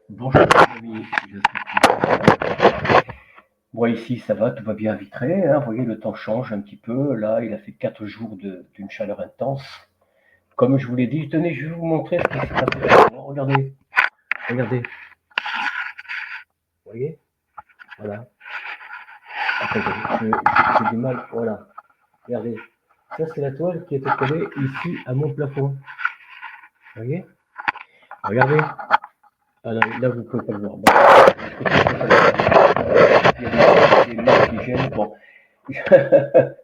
Bonjour les amis, j'espère que vous allez bien. Moi ici ça va, tout va bien à Vitré, hein. Vous voyez le temps change un petit peu, là il a fait 4 jours d'une chaleur intense. Comme je vous l'ai dit, tenez je vais vous montrer ce qui s'est passé. Regardez, regardez, vous voyez, voilà. Attendez, j'ai du mal, voilà. Regardez, ça c'est la toile qui était collée ici à mon plafond. Vous voyez, regardez. Ah là vous pouvez pas le voir. Bon. Il y a des marques qui gênent. Bon,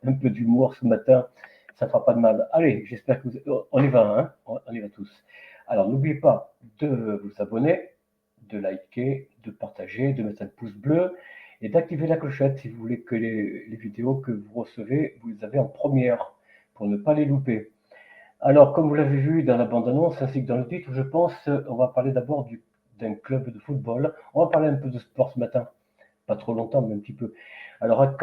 un peu d'humour ce matin, ça fera pas de mal. Allez, j'espère que on y va, hein, on y va tous. Alors, n'oubliez pas de vous abonner, de liker, de partager, de mettre un pouce bleu et d'activer la clochette si vous voulez que les vidéos que vous recevez, vous les avez en première pour ne pas les louper. Alors, comme vous l'avez vu dans la bande-annonce ainsi que dans le titre, je pense, on va parler d'abord d'un club de football. On va parler un peu de sport ce matin, pas trop longtemps, mais un petit peu. Alors à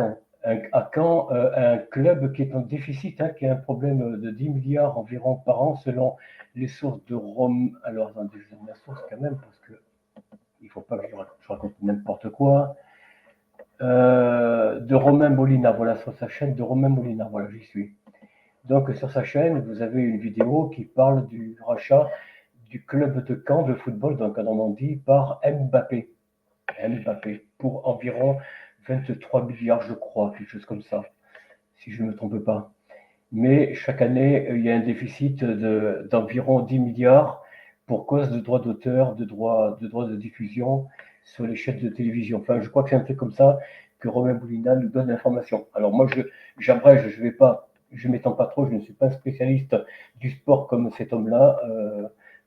Caen, un club qui est en déficit, hein, qui a un problème de 10 milliards environ par an selon les sources de Rome. Alors attendez, je donne la source quand même parce que il ne faut pas que je raconte n'importe quoi. De Romain Molina, voilà sur sa chaîne de Romain Molina, voilà j'y suis. Donc sur sa chaîne, vous avez une vidéo qui parle du rachat du club de Caen de football, donc en Normandie, par Mbappé. Mbappé pour environ 23 milliards, je crois, quelque chose comme ça, si je ne me trompe pas. Mais chaque année, il y a un déficit d'environ 10 milliards pour cause de droits d'auteur, de droits de diffusion sur les chaînes de télévision. Enfin, je crois que c'est un truc comme ça que Romain Boulina nous donne l'information. Alors moi, j'abrège, je vais pas, je m'étends pas trop, je ne suis pas un spécialiste du sport comme cet homme-là,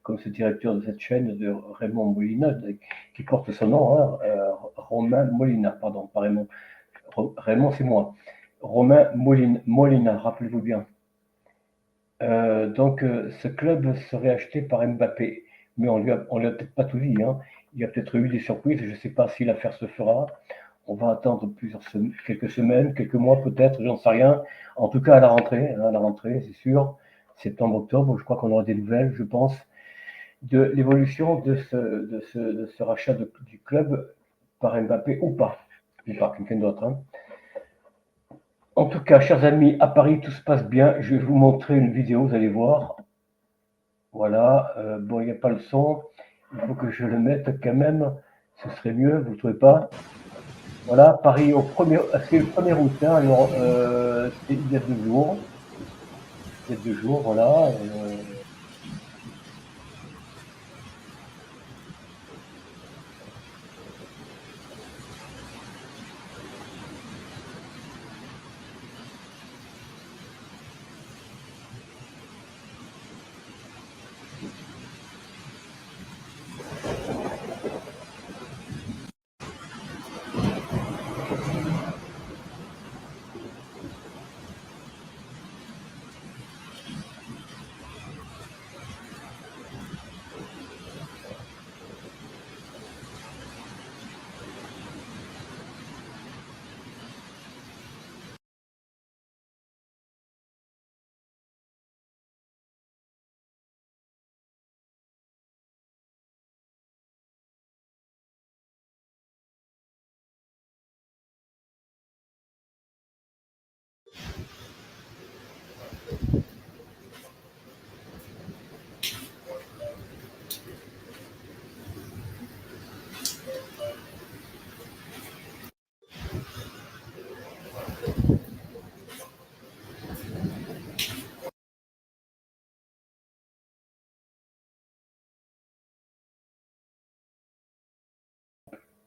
comme ce directeur de cette chaîne de Raymond Molina, qui porte son nom, hein, Romain Molina, pardon, pas Raymond. Raymond, c'est moi. Romain Molina, rappelez-vous bien. Donc, ce club serait acheté par Mbappé, mais on lui a peut-être pas tout dit, hein. Il y a peut-être eu des surprises. Je ne sais pas si l'affaire se fera. On va attendre quelques semaines, quelques mois peut-être, j'en sais rien. En tout cas, à la rentrée, c'est sûr, septembre-octobre, je crois qu'on aura des nouvelles, je pense, de l'évolution de ce rachat du club par Mbappé ou par quelqu'un d'autre, hein. En tout cas, chers amis, à Paris, tout se passe bien. Je vais vous montrer une vidéo, vous allez voir. Voilà, bon, il n'y a pas le son. Il faut que je le mette quand même. Ce serait mieux, vous ne trouvez pas? Voilà, Paris c'est le 1er août, hein, alors c'est il y a 2 jours. Il y a 2 jours, voilà.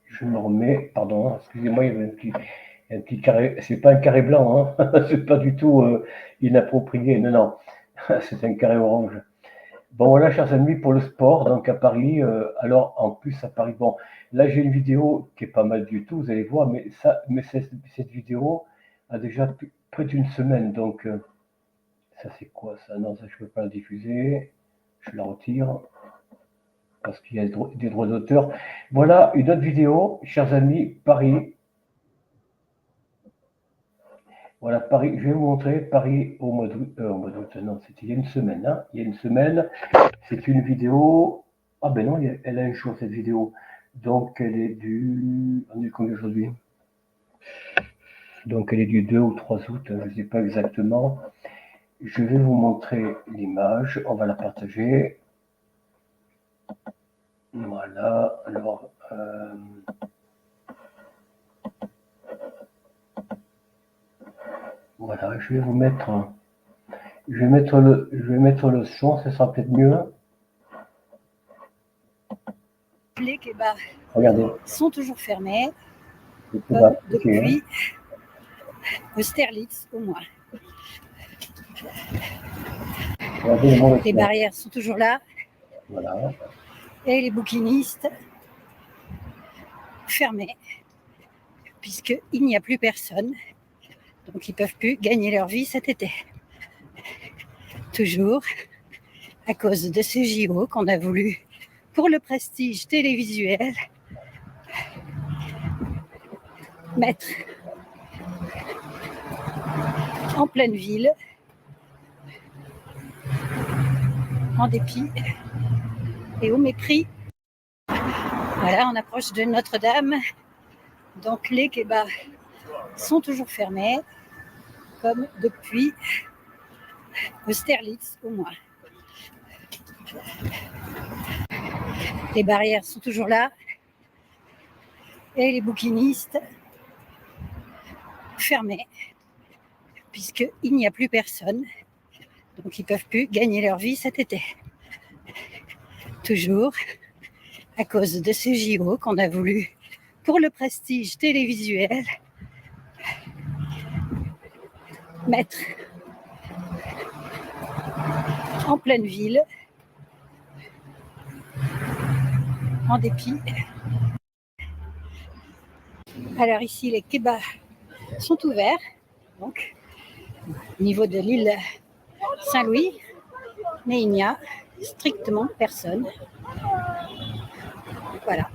Je me remets, pardon, hein, excusez-moi, il y avait un petit carré. C'est pas un carré blanc, hein. C'est pas du tout inapproprié. Non, non, c'est un carré orange. Bon voilà, chers amis, pour le sport, donc à Paris, alors en plus à Paris, bon, là j'ai une vidéo qui est pas mal du tout, vous allez voir, mais cette vidéo a déjà près d'une semaine, donc ça c'est quoi ça? Non, ça je peux pas la diffuser, je la retire parce qu'il y a des droits d'auteur. Voilà une autre vidéo, chers amis, Paris, voilà Paris, je vais vous montrer Paris au mois d'août, non, c'était il y a une semaine, hein, il y a une semaine, c'est une vidéo. Ah ben non, elle a un jour cette vidéo. Donc elle est du... On est combien aujourd'hui? Donc elle est du 2 ou 3 août, je ne sais pas exactement. Je vais vous montrer l'image, on va la partager. Voilà, alors... voilà, je vais vous mettre... Je vais mettre le son, ça sera peut-être mieux. Les kebabs Regardez. sont toujours fermés, Comme depuis Austerlitz au moins. Regardez les barrières sont toujours là. Voilà. Et les bouquinistes fermés, puisqu'il n'y a plus personne. Donc ils ne peuvent plus gagner leur vie cet été. Toujours à cause de ces JO qu'on a voulu pour le prestige télévisuel mettre en pleine ville, en dépit et au mépris. Voilà, on approche de Notre-Dame. Donc les kebabs sont toujours fermés, comme depuis Austerlitz au moins. Les barrières sont toujours là. Et les bouquinistes fermés, puisqu'il n'y a plus personne. Donc ils ne peuvent plus gagner leur vie cet été. Toujours à cause de ces JO qu'on a voulu pour le prestige télévisuel mettre en pleine ville, en dépit. Alors ici, les kebabs sont ouverts, donc au niveau de l'île Saint-Louis, mais il n'y a strictement personne. Voilà.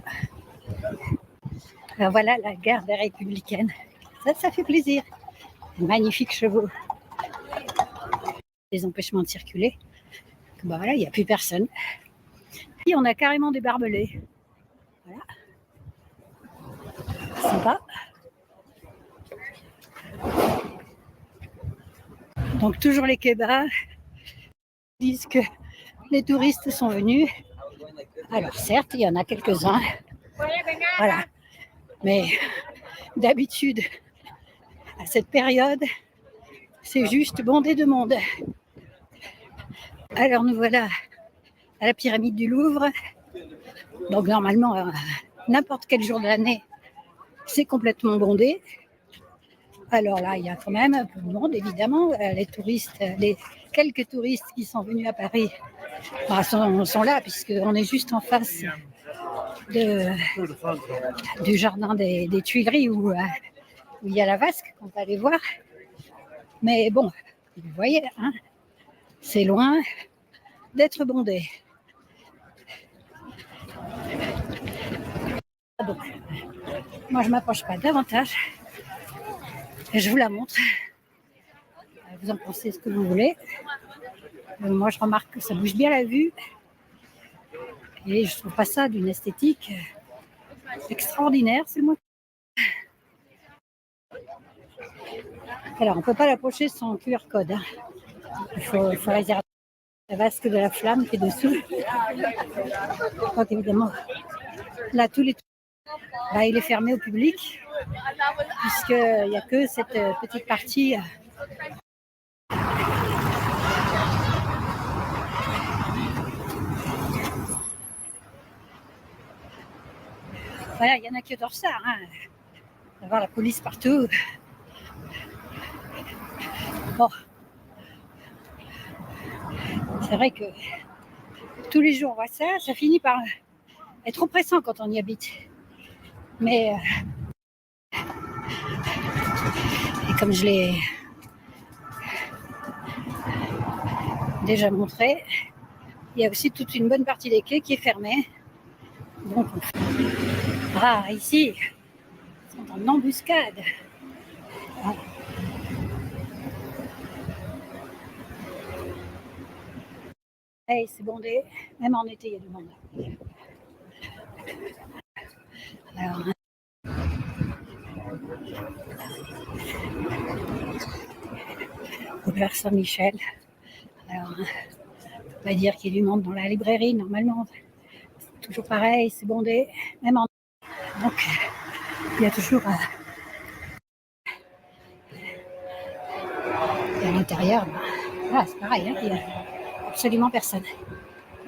Alors voilà la garde républicaine. Ça fait plaisir. Magnifiques chevaux. Les empêchements de circuler. Bah voilà, il n'y a plus personne. Et on a carrément des barbelés. Voilà. Sympa. Donc toujours les kebabs disent que les touristes sont venus. Alors certes, il y en a quelques-uns. Voilà. Mais d'habitude, à cette période, c'est juste bondé de monde. Alors nous voilà à la pyramide du Louvre. Donc normalement, n'importe quel jour de l'année, c'est complètement bondé. Alors là, il y a quand même un peu de monde, évidemment. Les touristes, les quelques touristes qui sont venus à Paris sont là, puisqu'on est juste en face du jardin des Tuileries où il y a la vasque qu'on va aller voir. Mais bon, vous voyez, hein, c'est loin d'être bondé. Donc, moi, je ne m'approche pas davantage. Je vous la montre. Vous en pensez ce que vous voulez. Moi, je remarque que ça bouge bien la vue. Et je trouve pas ça d'une esthétique extraordinaire, c'est le mot. Alors, on ne peut pas l'approcher sans QR code. Hein. Il faut réserver la vasque de la flamme qui est dessous. Donc, évidemment, là, là, il est fermé au public, puisqu'il n'y a que cette petite partie. Voilà, il y en a qui adorent ça, hein. D'avoir la police partout. Bon. C'est vrai que tous les jours on voit ça, ça finit par être oppressant quand on y habite. Mais et comme je l'ai déjà montré, il y a aussi toute une bonne partie des quais qui est fermée. Donc, ici, ils sont en embuscade. Ah. Hey, c'est bondé. Même en été, il y a du monde. Alors, au Père Saint-Michel. Alors, on va dire qu'il y a du monde dans la librairie, normalement. C'est toujours pareil, c'est bondé. Même en... Donc, il y a toujours... Et à l'intérieur, voilà, c'est pareil, hein, il n'y a absolument personne.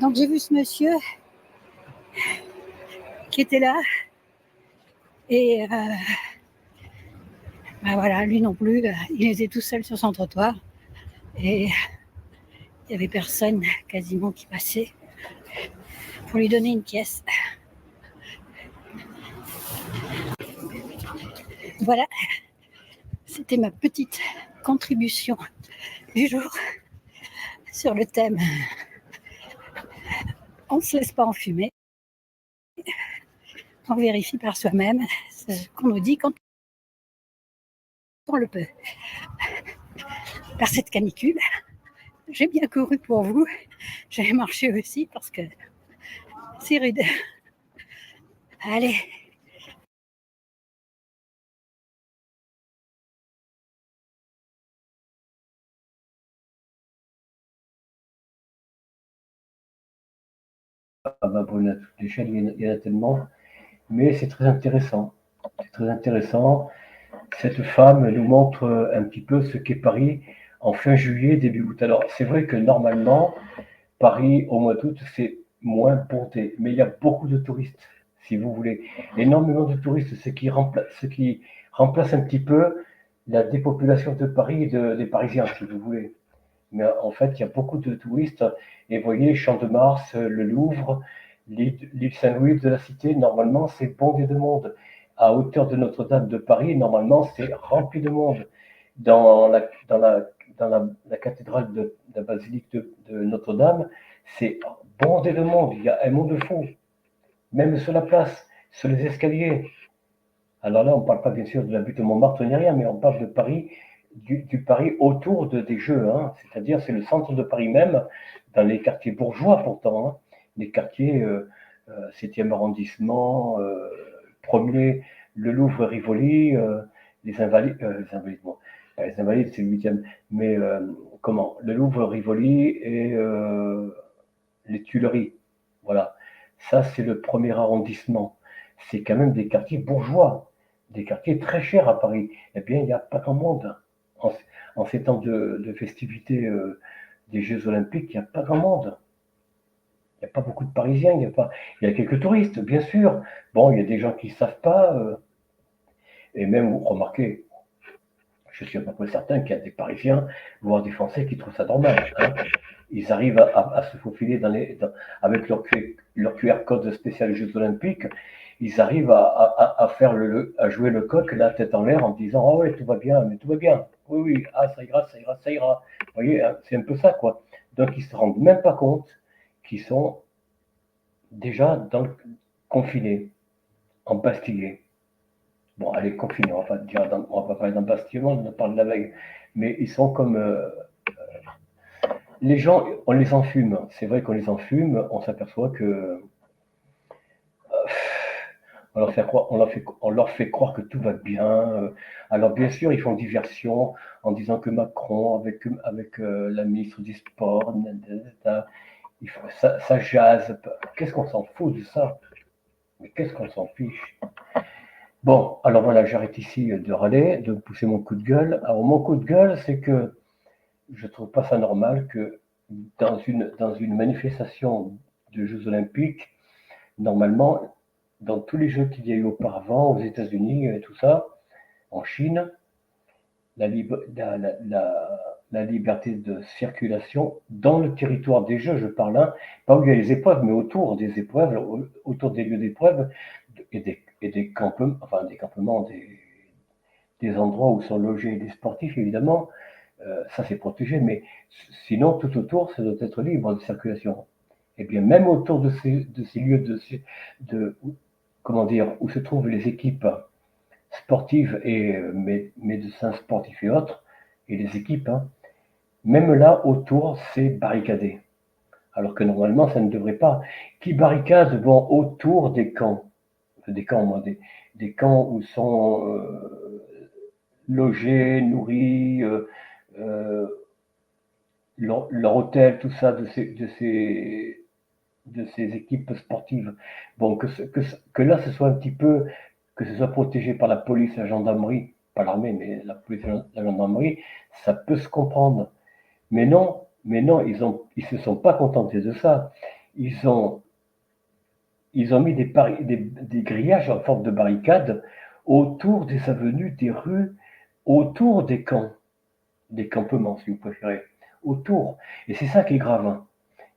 Donc j'ai vu ce monsieur qui était là et voilà, lui non plus, il était tout seul sur son trottoir et il n'y avait personne quasiment qui passait pour lui donner une pièce. Voilà, c'était ma petite contribution du jour sur le thème on ne se laisse pas enfumer, on vérifie par soi-même ce qu'on nous dit quand on le peut. Par cette canicule, j'ai bien couru pour vous, j'ai marché aussi parce que c'est rude. Allez. Ah bah bon, à toutes les chaînes, il y en a tellement, mais c'est très intéressant. C'est très intéressant. Cette femme nous montre un petit peu ce qu'est Paris en fin juillet, début août. Alors, c'est vrai que normalement, Paris, au mois d'août, c'est moins bondé, mais il y a beaucoup de touristes, si vous voulez. Énormément de touristes, ce qui remplace un petit peu la dépopulation de Paris et des Parisiens, si vous voulez. Mais en fait, il y a beaucoup de touristes. Et vous voyez, Champ de Mars, le Louvre, l'île Saint-Louis de la Cité, normalement, c'est bondé de monde. À hauteur de Notre-Dame de Paris, normalement, c'est rempli de monde. Dans la cathédrale de la basilique de Notre-Dame, c'est bondé de monde. Il y a un monde fou. Même sur la place, sur les escaliers. Alors là, on ne parle pas bien sûr de la butte de Montmartre ni rien, mais on parle de Paris, du Paris autour des Jeux. Hein. C'est-à-dire, c'est le centre de Paris même, dans les quartiers bourgeois pourtant. Hein. Les quartiers 7e arrondissement, 1er, le Louvre, Rivoli, les Invalides, bon, les Invalides c'est le 8e, mais comment le Louvre, Rivoli et les Tuileries. Voilà. Ça, c'est le 1er arrondissement. C'est quand même des quartiers bourgeois, des quartiers très chers à Paris. Eh bien, il n'y a pas grand monde. En ces temps de festivités des Jeux Olympiques, il n'y a pas grand monde. Il n'y a pas beaucoup de Parisiens, il y a quelques touristes, bien sûr. Bon, il y a des gens qui ne savent pas, et même, vous remarquez, je suis à peu près certain qu'il y a des Parisiens, voire des Français qui trouvent ça normal. Hein. Ils arrivent à se faufiler avec leur QR code spécial Jeux Olympiques. Ils arrivent à faire à jouer le coq, la tête en l'air, en disant ah ouais, tout va bien, mais tout va bien. Oui, oui, ah, ça ira, ça ira, ça ira. Vous voyez, hein, c'est un peu ça, quoi. Donc, ils ne se rendent même pas compte qu'ils sont déjà confinés, embastillés. Bon, allez, confinés, on va pas parler d'embastillement, on parle de la vague. Mais ils sont comme les gens, on les enfume. C'est vrai qu'on les enfume, on s'aperçoit que on leur fait croire que tout va bien. Alors bien sûr, ils font diversion en disant que Macron, avec la ministre du Sport, ça jase. Qu'est-ce qu'on s'en fout de ça? Mais qu'est-ce qu'on s'en fiche? Bon, alors voilà, j'arrête ici de râler, de pousser mon coup de gueule. Alors mon coup de gueule, c'est que je trouve pas ça normal que dans une manifestation de Jeux Olympiques, normalement, dans tous les jeux qu'il y a eu auparavant, aux États-Unis et tout ça, en Chine, la, la liberté de circulation dans le territoire des jeux, je parle, hein, pas où il y a les épreuves, mais autour des épreuves, autour des lieux d'épreuves et des campements, enfin des campements, des endroits où sont logés les sportifs, évidemment, ça c'est protégé, mais sinon tout autour, ça doit être libre de circulation. Et bien même autour de ces lieux de, comment dire, où se trouvent les équipes sportives et médecins sportifs et autres, et les équipes, hein, même là autour, c'est barricadé. alors que normalement, ça ne devrait pas. Qui barricade vont autour des camps, des camps où sont logés, nourris, euh, leur hôtel, tout ça, de ces équipes sportives. Bon, que là, ce soit un petit peu, que ce soit protégé par la police, la gendarmerie, pas l'armée, mais la police, la gendarmerie, ça peut se comprendre. Mais non, ils se sont pas contentés de ça. Ils ont, ils ont mis des grillages en forme de barricade autour des avenues, des rues, autour des camps, des campements, si vous préférez, autour. Et c'est ça qui est grave, hein.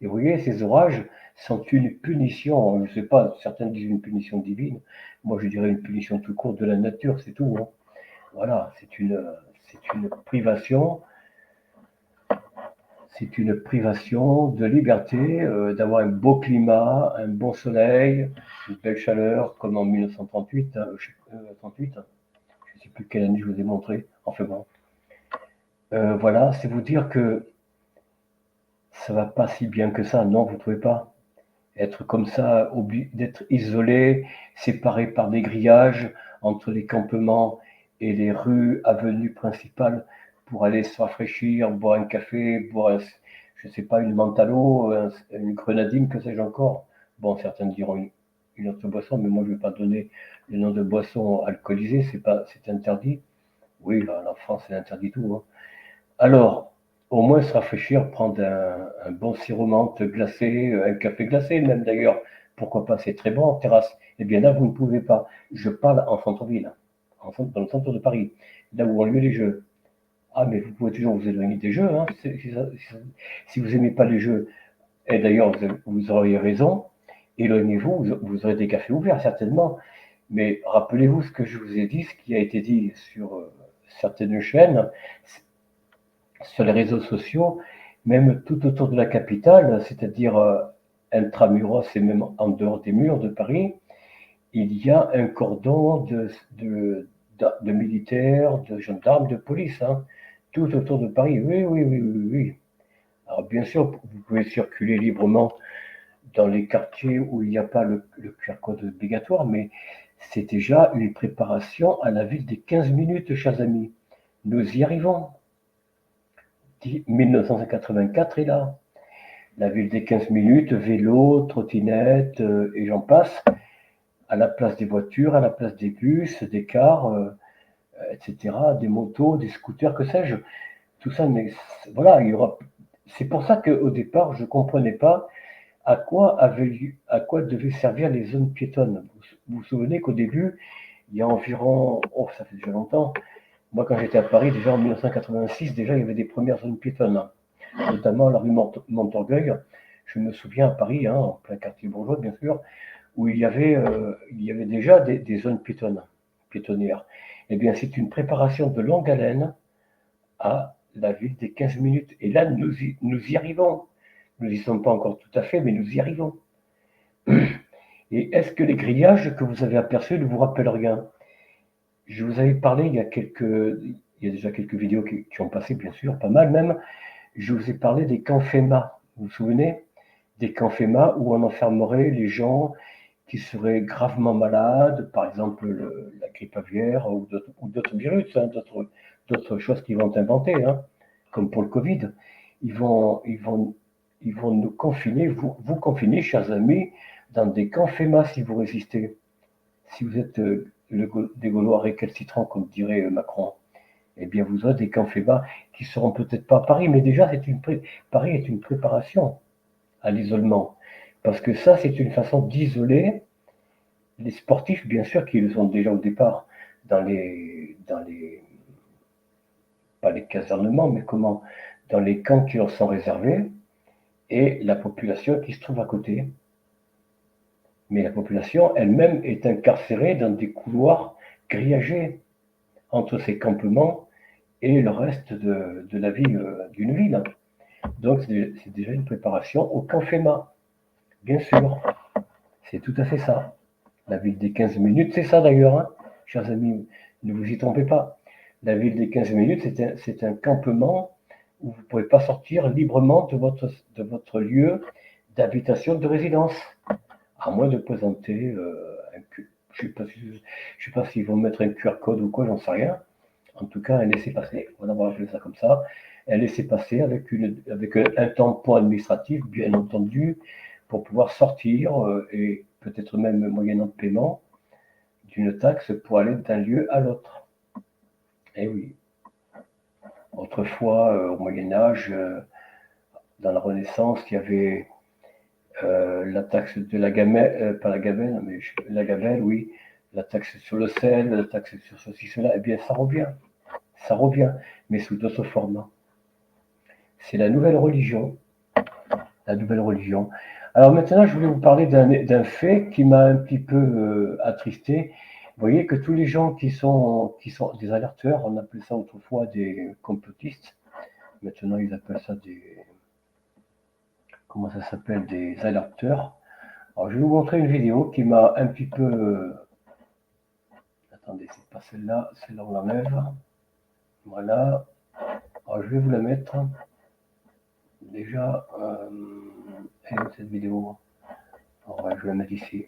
Et vous voyez, ces orages sont une punition, je ne sais pas, certains disent une punition divine, moi je dirais une punition tout court de la nature, c'est tout, hein. Voilà, c'est une privation de liberté, d'avoir un beau climat, un bon soleil, une belle chaleur, comme en 1938, hein, 38, hein. Je ne sais plus quelle année je vous ai montré, enfin bon. Voilà, c'est vous dire que ça va pas si bien que ça, non, vous ne trouvez pas? Être comme ça, d'être isolé, séparé par des grillages entre les campements et les rues, avenues principales pour aller se rafraîchir, boire un café, boire, je sais pas, une menthe à l'eau, une grenadine, que sais-je encore. Bon, certains diront une autre boisson, mais moi je ne vais pas donner le nom de boisson alcoolisée, c'est interdit. Oui, en France c'est interdit tout, hein. Alors, au moins se rafraîchir, prendre un bon sirop menthe glacé, un café glacé même d'ailleurs, pourquoi pas, c'est très bon en terrasse. Eh bien là, vous ne pouvez pas. Je parle en centre-ville, dans le centre de Paris, là où ont lieu les jeux. Ah, mais vous pouvez toujours vous éloigner des jeux, hein, si vous n'aimez pas les jeux. Et d'ailleurs, vous auriez raison, éloignez-vous, vous aurez des cafés ouverts certainement. Mais rappelez-vous ce que je vous ai dit, ce qui a été dit sur certaines chaînes, sur les réseaux sociaux, même tout autour de la capitale, c'est-à-dire intramuros et même en dehors des murs de Paris, il y a un cordon de militaires, de gendarmes, de police, hein, tout autour de Paris. Oui, oui, oui, oui, oui. Alors bien sûr, vous pouvez circuler librement dans les quartiers où il n'y a pas le QR code obligatoire, mais c'est déjà une préparation à la ville des 15 minutes, chers amis. Nous y arrivons. 1984 est là. La ville des 15 minutes, vélo, trottinette, et j'en passe, à la place des voitures, à la place des bus, des cars, etc., des motos, des scooters, que sais-je. Tout ça, mais voilà, il y aura. C'est pour ça qu'au départ, je ne comprenais pas à quoi devaient servir les zones piétonnes. Vous vous souvenez qu'au début, il y a environ, oh, ça fait déjà longtemps, moi quand j'étais à Paris, déjà en 1986, déjà il y avait des premières zones piétonnes, hein, notamment la rue Montorgueil. Je me souviens à Paris, hein, en plein quartier bourgeois bien sûr, où il y avait déjà des zones piétonnières. Eh bien, c'est une préparation de longue haleine à la ville des 15 minutes. Et là, nous y arrivons. Nous n'y sommes pas encore tout à fait, mais nous y arrivons. Et est-ce que les grillages que vous avez aperçus ne vous rappellent rien? Je vous avais parlé il y a déjà quelques vidéos qui ont passé, bien sûr, pas mal même. Je vous ai parlé des camps FEMA. Vous vous souvenez? Des camps FEMA où on enfermerait les gens qui seraient gravement malades, par exemple la grippe aviaire ou d'autres virus, hein, d'autres choses qu'ils vont inventer, hein, comme pour le Covid. Ils vont, ils vont, ils vont nous confiner, vous confiner, chers amis, dans des camps FEMA si vous résistez. Si vous êtes des Gaulois récalcitrants, comme dirait Macron, eh bien vous aurez des camps FEMA qui seront peut-être pas à Paris, mais déjà Paris est une préparation à l'isolement. Parce que ça, c'est une façon d'isoler les sportifs, bien sûr, qui le sont déjà au départ pas les casernements, mais comment, dans les camps qui leur sont réservés, et la population qui se trouve à côté. Mais la population elle-même est incarcérée dans des couloirs grillagés entre ces campements et le reste de la vie d'une ville. Donc c'est déjà une préparation au camp FEMA, bien sûr. C'est tout à fait ça. La ville des 15 minutes, c'est ça d'ailleurs, hein, chers amis, ne vous y trompez pas. La ville des 15 minutes, c'est un campement où vous ne pouvez pas sortir librement de votre lieu d'habitation de résidence, à moins de présenter je sais pas s'ils vont mettre un QR code ou quoi, j'en sais rien. En tout cas, un laissez-passer, on va appeler ça comme ça, un laissez-passer avec un tampon administratif, bien entendu, pour pouvoir sortir et peut-être même moyennant paiement d'une taxe pour aller d'un lieu à l'autre. Eh oui. Autrefois, au Moyen-Âge, dans la Renaissance, il y avait la taxe de la gamelle, pas la gamelle, mais la gamelle, oui, la taxe sur le sel, la taxe sur ceci, cela, eh bien ça revient, mais sous d'autres formes. C'est la nouvelle religion, la nouvelle religion. Alors maintenant, je voulais vous parler d'un fait qui m'a un petit peu attristé. Vous voyez que tous les gens qui sont des alerteurs, on appelait ça autrefois des complotistes, maintenant ils appellent ça des, comment ça s'appelle, des alerteurs. Alors je vais vous montrer une vidéo qui m'a un petit peu, attendez, c'est pas celle-là, celle-là on l'enlève, voilà, alors je vais vous la mettre, déjà, elle est cette vidéo, alors ouais, je vais la mettre ici.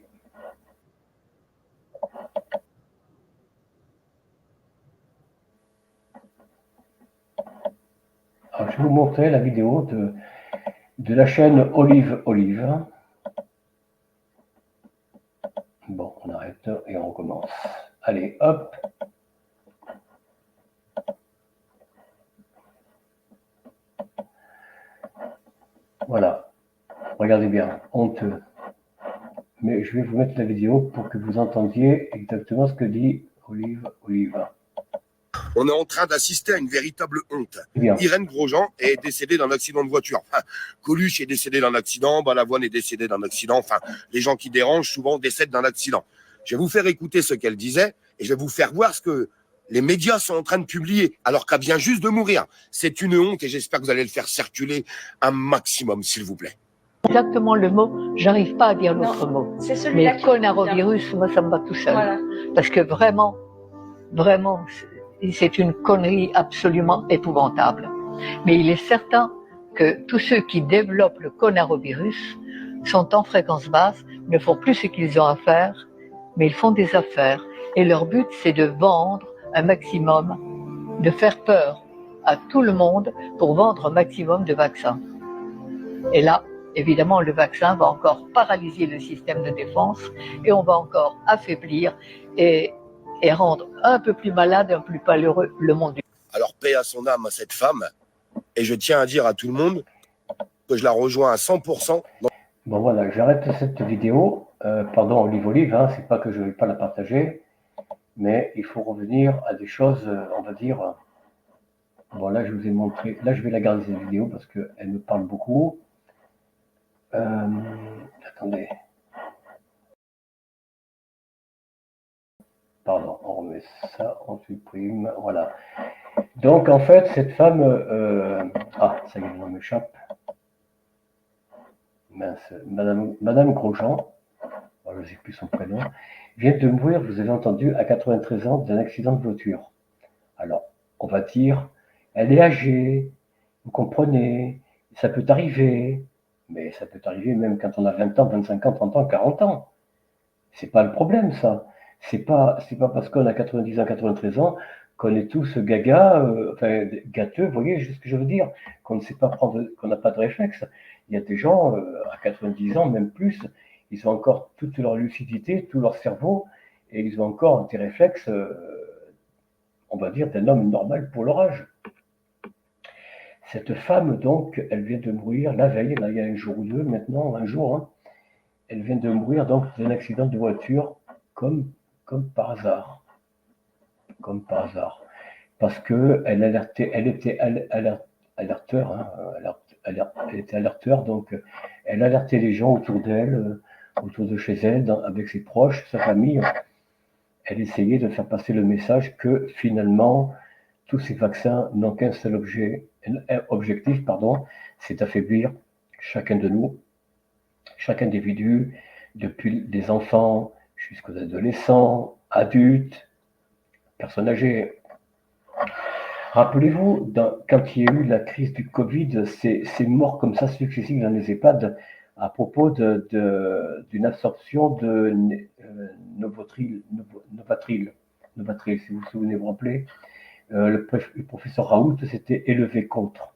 Alors, je vais vous montrer la vidéo de la chaîne Olive. Bon, on arrête et on recommence. Allez, hop. Voilà. Regardez bien, honteux. Mais je vais vous mettre la vidéo pour que vous entendiez exactement ce que dit Olive. On est en train d'assister à une véritable honte. Bien. Irène Grosjean est décédée d'un accident de voiture. Enfin, Coluche est décédé d'un accident, Balavoine est décédé d'un accident. Enfin, les gens qui dérangent souvent décèdent d'un accident. Je vais vous faire écouter ce qu'elle disait et je vais vous faire voir ce que les médias sont en train de publier alors qu'elle vient juste de mourir. C'est une honte et j'espère que vous allez le faire circuler un maximum, s'il vous plaît. Exactement le mot, j'arrive pas à dire l'autre mot. C'est celui-là. Mais coronavirus, moi ça me va tout seul. Voilà. Parce que vraiment, c'est une connerie absolument épouvantable. Mais il est certain que tous ceux qui développent le coronavirus sont en fréquence basse, ne font plus ce qu'ils ont à faire, mais ils font des affaires. Et leur but, c'est de vendre un maximum, de faire peur à tout le monde pour vendre un maximum de vaccins. Et là, évidemment, le vaccin va encore paralyser le système de défense et on va encore affaiblir et rendre un peu plus malade, un peu plus malheureux le monde. Alors, paix à son âme à cette femme. Et je tiens à dire à tout le monde que je la rejoins à 100%. Bon voilà, j'arrête cette vidéo. Pardon, Olive, hein, c'est pas que je ne vais pas la partager, mais il faut revenir à des choses, on va dire. Bon là, je vous ai montré. Là, je vais la garder cette vidéo parce qu'elle me parle beaucoup. Attendez. Pardon, on remet ça, on supprime. Voilà. Donc en fait, cette femme, ça y est, le nom m'échappe. Mince, Madame Grosjean, je ne sais plus son prénom, vient de mourir, vous avez entendu, à 93 ans d'un accident de voiture. Alors, on va dire, elle est âgée, vous comprenez, ça peut arriver, mais ça peut arriver même quand on a 20 ans, 25 ans, 30 ans, 40 ans. C'est pas le problème, ça. C'est pas parce qu'on a 90 ans, 93 ans qu'on est tous gaga, gâteux, vous voyez ce que je veux dire, qu'on ne sait pas prendre, qu'on n'a pas de réflexe. Il y a des gens à 90 ans, même plus, ils ont encore toute leur lucidité, tout leur cerveau, et ils ont encore des réflexes, on va dire, d'un homme normal pour leur âge. Cette femme, donc, elle vient de mourir la veille, là, il y a un jour ou deux, maintenant, un jour, hein, elle vient de mourir donc d'un accident de voiture, comme par hasard. Comme par hasard. Parce qu'elle était alerteur, hein, elle était alerteur, donc elle alertait les gens autour d'elle, autour de chez elle, avec ses proches, sa famille. Elle essayait de faire passer le message que finalement, tous ces vaccins n'ont qu'un seul objectif, c'est d'affaiblir chacun de nous, chaque individu, depuis les enfants jusqu'aux adolescents, adultes, personnes âgées. Rappelez-vous, quand il y a eu la crise du Covid, ces morts comme ça successives dans les EHPAD, à propos d'une absorption de Novatril, si vous vous souvenez, vous rappelez, le professeur Raoult s'était élevé contre.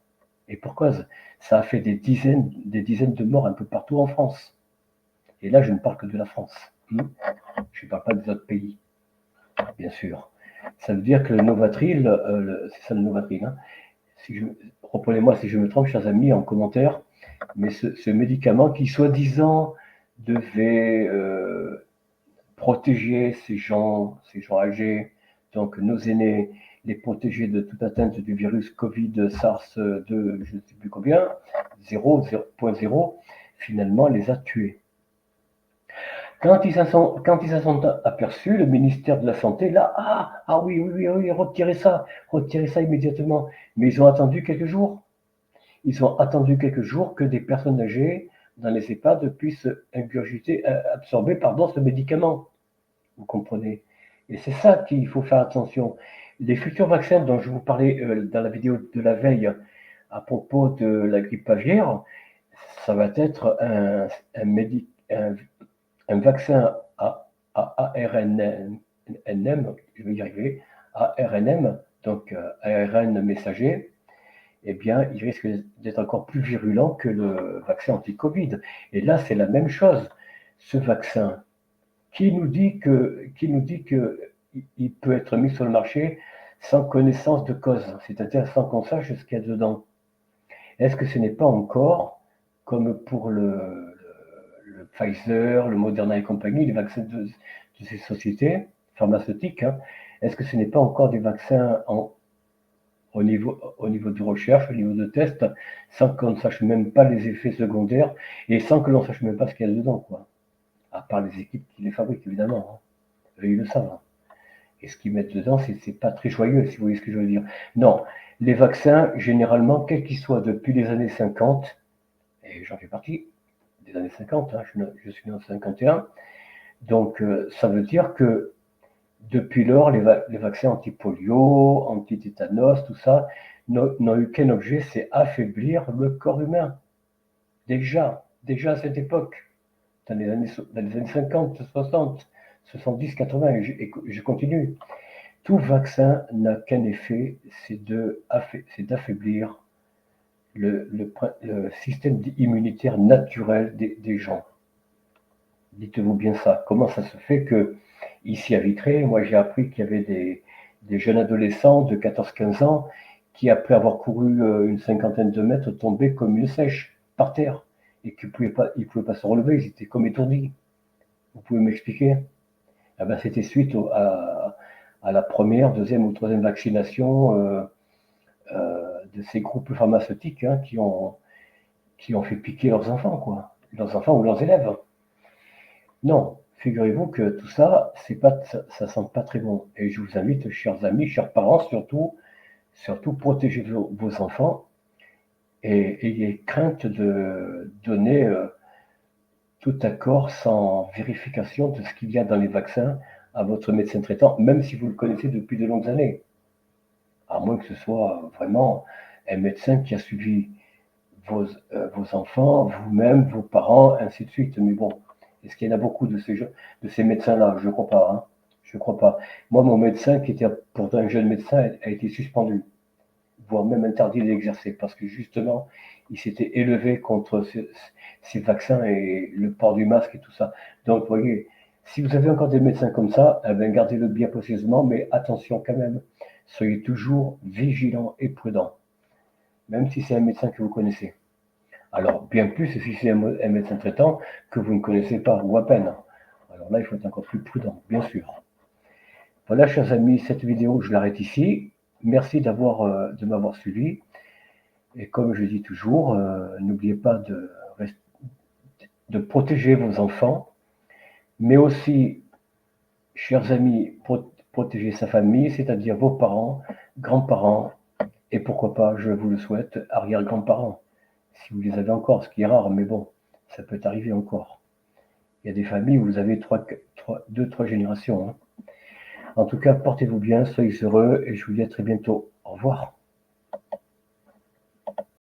Et pour cause, ça a fait des dizaines de morts un peu partout en France. Et là, je ne parle que de la France. Je ne parle pas des autres pays, bien sûr. Ça veut dire que le Novatril, c'est ça le Novatril, hein, reprenez-moi si je me trompe, chers amis, en commentaire, mais ce médicament qui, soi-disant, devait protéger ces gens âgés, donc nos aînés, les protéger de toute atteinte du virus Covid, SARS-2, je ne sais plus combien, 0.0, finalement les a tués. Quand ils s'en sont aperçus, le ministère de la Santé, là, oui, retirez ça immédiatement. Mais ils ont attendu quelques jours. Ils ont attendu quelques jours que des personnes âgées dans les EHPAD puissent absorber ce médicament. Vous comprenez? Et c'est ça qu'il faut faire attention. Les futurs vaccins dont je vous parlais dans la vidéo de la veille à propos de la grippe aviaire, ça va être un vaccin à ARNM, je vais y arriver, ARNM, donc ARN messager, eh bien, il risque d'être encore plus virulent que le vaccin anti-Covid. Et là, c'est la même chose. Ce vaccin, qui nous dit qu'il peut être mis sur le marché sans connaissance de cause, c'est-à-dire sans qu'on sache ce qu'il y a dedans. Est-ce que ce n'est pas encore, comme pour le Pfizer, le Moderna et compagnie, les vaccins de ces sociétés pharmaceutiques, hein, est-ce que ce n'est pas encore des vaccins au niveau de recherche, au niveau de test, sans qu'on ne sache même pas les effets secondaires et sans que l'on sache même pas ce qu'il y a dedans, quoi. À part les équipes qui les fabriquent, évidemment. Hein. Eux, ils le savent. Hein. Et ce qu'ils mettent dedans, c'est pas très joyeux, si vous voyez ce que je veux dire. Non, les vaccins, généralement, quels qu'ils soient, depuis les années 50, et j'en fais partie, des années 50, hein, je suis né en 51, donc ça veut dire que depuis lors, les vaccins anti-polio, anti-tétanos, tout ça, n'ont eu qu'un objet, c'est affaiblir le corps humain. Déjà à cette époque, dans les années 50, 60, 70, 80, et je continue. Tout vaccin n'a qu'un effet, c'est d'affaiblir le système immunitaire naturel des gens. Dites-vous bien ça. Comment ça se fait que, ici à Vitré, moi j'ai appris qu'il y avait des jeunes adolescents de 14-15 ans qui, après avoir couru une cinquantaine de mètres, tombaient comme une sèche par terre et qu'ils ne pouvaient pas se relever, ils étaient comme étourdis. Vous pouvez m'expliquer? Eh ben, c'était suite à la première, deuxième ou troisième vaccination de ces groupes pharmaceutiques, hein, qui ont fait piquer leurs enfants, quoi. Leurs enfants ou leurs élèves. Non, figurez-vous que tout ça, ça sent pas très bon. Et je vous invite, chers amis, chers parents, surtout protégez vos enfants et ayez crainte de donner tout accord sans vérification de ce qu'il y a dans les vaccins à votre médecin traitant, même si vous le connaissez depuis de longues années. À moins que ce soit vraiment un médecin qui a suivi vos enfants, vous-même, vos parents, ainsi de suite. Mais bon, est-ce qu'il y en a beaucoup de ces médecins-là? Je ne crois pas. Hein. Je ne crois pas. Moi, mon médecin, qui était pourtant un jeune médecin, a été suspendu, voire même interdit d'exercer, parce que justement, il s'était élevé contre ces vaccins et le port du masque et tout ça. Donc, vous voyez, si vous avez encore des médecins comme ça, eh bien, gardez-le bien précieusement, mais attention quand même, soyez toujours vigilants et prudents, même si c'est un médecin que vous connaissez. Alors, bien plus si c'est un médecin traitant que vous ne connaissez pas, ou à peine. Alors là, il faut être encore plus prudent, bien sûr. Voilà, chers amis, cette vidéo, je l'arrête ici. Merci de m'avoir suivi. Et comme je dis toujours, n'oubliez pas de protéger vos enfants, mais aussi, chers amis, protéger sa famille, c'est-à-dire vos parents, grands-parents, et pourquoi pas, je vous le souhaite, arrière-grands-parents, si vous les avez encore, ce qui est rare, mais bon, ça peut arriver encore. Il y a des familles où vous avez 2-3 générations. Hein. En tout cas, portez-vous bien, soyez heureux, et je vous dis à très bientôt. Au revoir.